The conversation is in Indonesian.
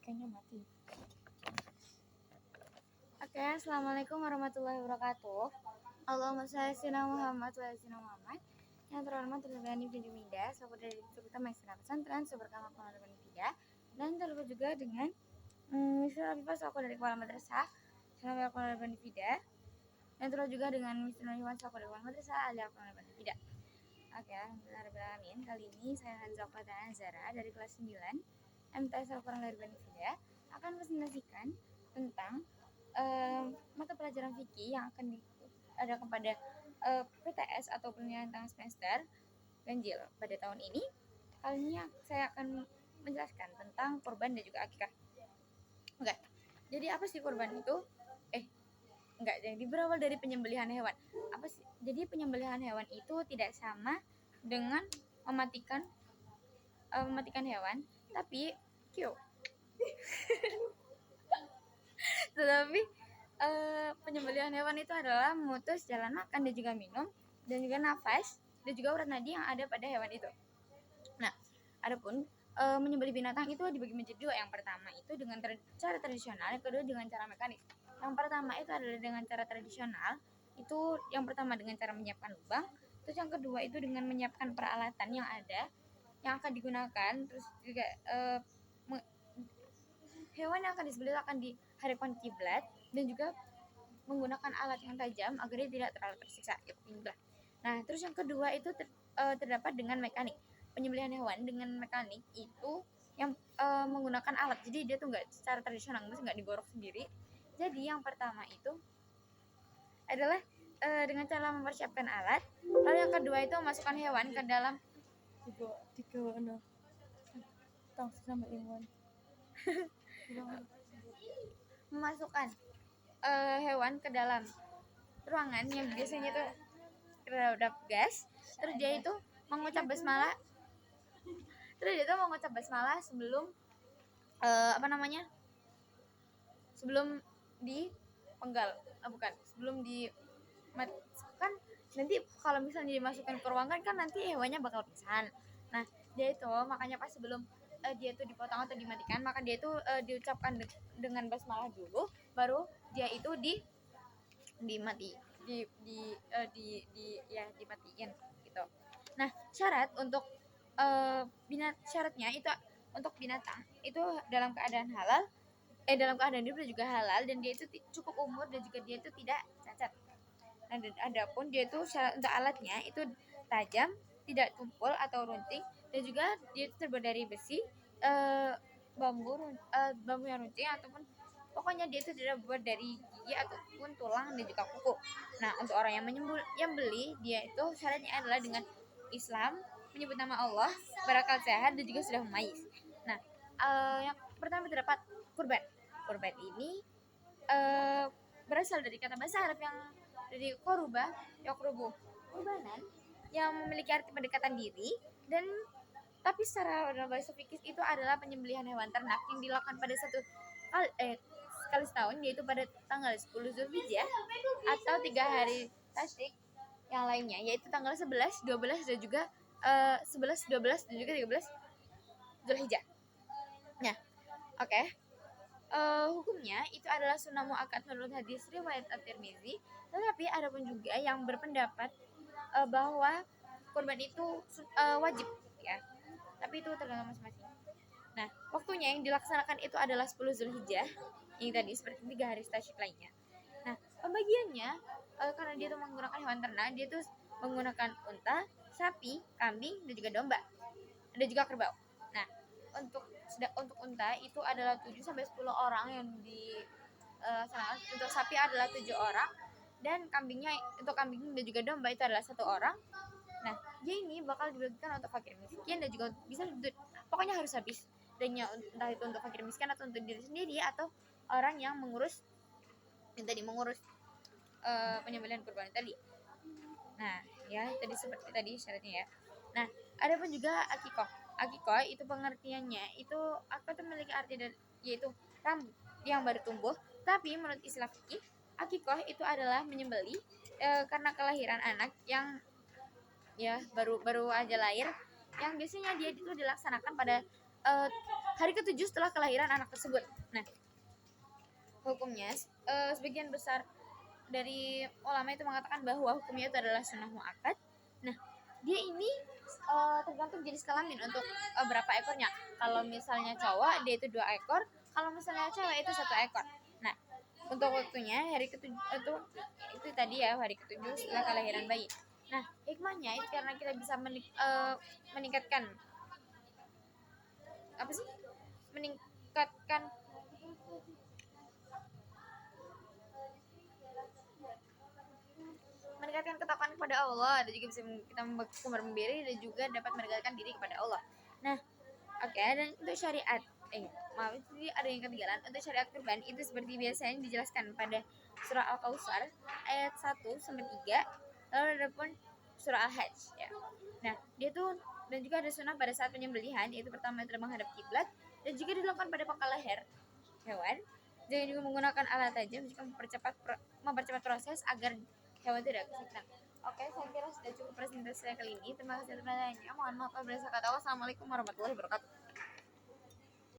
Kayaknya mati. Oke, assalamualaikum warahmatullahi wabarakatuh. Allahumma sholli ala Muhammad wa ala Muhammad. Yang terhormat Tuan Ibnu Mida, sahabat dari Institut Maisara Pesantren, Seberkama Kepala Panitia, dan terlupa juga dengan Mr. Afifah selaku dari Kepala Madrasah, Salam Kepala Panitia, dan terlupa juga dengan Mr. Iwan selaku dari Kepala Madrasah, Alia Kepala Panitia. Oke, alhamdulillah. Kali ini saya Hanzal Fatana Azara dari kelas 9 MTS Al-Quran dari Panitia akan presentasikan tentang mata pelajaran fikih yang akan diadakan pada PTS atau penilaian tengah semester ganjil pada tahun ini. Kali ini saya akan menjelaskan tentang kurban dan juga akikah. Oke, jadi apa sih kurban itu? Jadi berawal dari penyembelihan hewan. Apa sih? Jadi penyembelihan hewan itu tidak sama dengan mematikan hewan, tapi tetapi penyembelihan hewan itu adalah memutus jalan makan dan juga minum dan juga nafas dan juga urat nadi yang ada pada hewan itu. Nah, adapun menyembelih binatang itu dibagi menjadi dua. Yang pertama itu dengan cara tradisional, yang kedua dengan cara mekanik. Yang pertama itu adalah dengan cara tradisional, itu yang pertama dengan cara menyiapkan lubang, terus yang kedua itu dengan menyiapkan peralatan yang ada yang akan digunakan, terus juga hewan yang akan disembelih akan dihadapkan kiblat dan juga menggunakan alat yang tajam agar dia tidak terlalu tersiksa. Nah, terus yang kedua itu terdapat dengan mekanik. Penyembelihan hewan dengan mekanik itu yang menggunakan alat. Jadi dia tuh nggak secara tradisional, nggak digorok sendiri. Jadi yang pertama itu adalah dengan cara mempersiapkan alat. Lalu yang kedua itu memasukkan hewan ke dalam tiga tang sama Iwan. memasukkan hewan ke dalam ruangan yang biasanya itu terhadap gas. Terus dia itu mengucap basmalah. Sebelum sebelum dipenggal, sebelum di kan nanti kalau misalnya dimasukkan ke ruangan kan nanti hewannya bakal pingsan. Nah, dia itu makanya pas sebelum dia itu dipotong atau dimatikan, maka dia itu diucapkan dengan basmalah dulu, baru dia itu dimatiin gitu. Nah, syarat untuk syaratnya itu untuk binatang itu dalam keadaan halal, dalam keadaan hidup dan juga halal, dan dia itu cukup umur dan juga dia itu tidak cacat. Nah, dan adapun dia itu syarat untuk alatnya itu tajam, tidak tumpul atau runting, dan juga dia itu terbuat dari besi, bambu yang runting, ataupun pokoknya dia itu tidak buat dari gigi ataupun tulang dan juga kuku. Nah, untuk orang yang beli, dia itu syaratnya adalah dengan Islam, menyebut nama Allah, berakal sehat, dan juga sudah memayis. Nah, yang pertama terdapat kurban. Kurban ini berasal dari kata bahasa Arab yang dari koruba, yakrubu, kurbanan, yang memiliki arti pendekatan diri, dan tapi secara bahasa fikih itu adalah penyembelihan hewan ternak yang dilakukan pada sekali setahun, yaitu pada tanggal 10 Zulhijjah atau 3 hari tasyrik yang lainnya, yaitu tanggal 11, 12 dan juga 11, 12 dan juga 13 Zulhijjah. Nah, oke. Hukumnya itu adalah sunnah muakkad menurut hadis riwayat At-Tirmizi, tetapi ada pun juga yang berpendapat bahwa kurban itu wajib, ya. Tapi itu tergantung masing-masing. Nah, waktunya yang dilaksanakan itu adalah 10 Zulhijjah, yang tadi seperti 3 hari tasyrik lainnya. Nah, pembagiannya karena dia tuh menggunakan hewan ternak, dia tuh menggunakan unta, sapi, kambing, dan juga domba. Ada juga kerbau. Nah, untuk unta itu adalah 7 sampai 10 orang yang dilaksanakan. Untuk sapi adalah 7 orang, dan untuk kambing dan juga domba itu adalah 1 orang. Nah, dia ini bakal dibagikan untuk fakir miskin dan juga bisa pokoknya harus habis. Dan entah itu untuk fakir miskin atau untuk diri sendiri atau orang yang mengurus penyembelihan kurban tadi. Nah, ya tadi seperti tadi syaratnya ya. Nah, ada pun juga akikoh. Akikoh itu pengertiannya itu memiliki arti yaitu rambut yang baru tumbuh. Tapi menurut istilah fikih, akikoh itu adalah menyembelih karena kelahiran anak yang ya baru aja lahir, yang biasanya dia itu dilaksanakan pada hari ke-7 setelah kelahiran anak tersebut. Nah, hukumnya sebagian besar dari ulama itu mengatakan bahwa hukumnya itu adalah sunnah muakkad. Nah, dia ini tergantung jenis kelamin untuk berapa ekornya. Kalau misalnya cowok dia itu 2 ekor, kalau misalnya cewek itu 1 ekor. Nah, untuk waktunya hari ke-7 itu tadi ya, hari ke-7 setelah kelahiran bayi. Nah, hikmahnya itu karena kita bisa meningkatkan apa sih? Meningkatkan ketakwaan kepada Allah, dan juga bisa kita membaca memberi dan juga dapat mendekatkan diri kepada Allah. Nah, oke, dan untuk syariat maaf, ini ada yang ketinggalan. Untuk syariat kurban itu seperti biasanya dijelaskan pada surah Al-Kautsar ayat 1 sampai 3. Lalu ada pun surah Al-Hajj ya. Nah, dia tuh dan juga ada sunnah pada saat penyembelihan, yaitu pertama adalah menghadap kiblat dan juga dilakukan pada pangkal leher hewan. Jangan juga menggunakan alat tajam jika mempercepat proses agar hewan tidak kesakitan. Oke, saya kira sudah cukup presentasi saya kali ini. Terima kasih atas pertanyaannya. Mohon maaf apabila saya kata. Wassalamualaikum warahmatullahi wabarakatuh.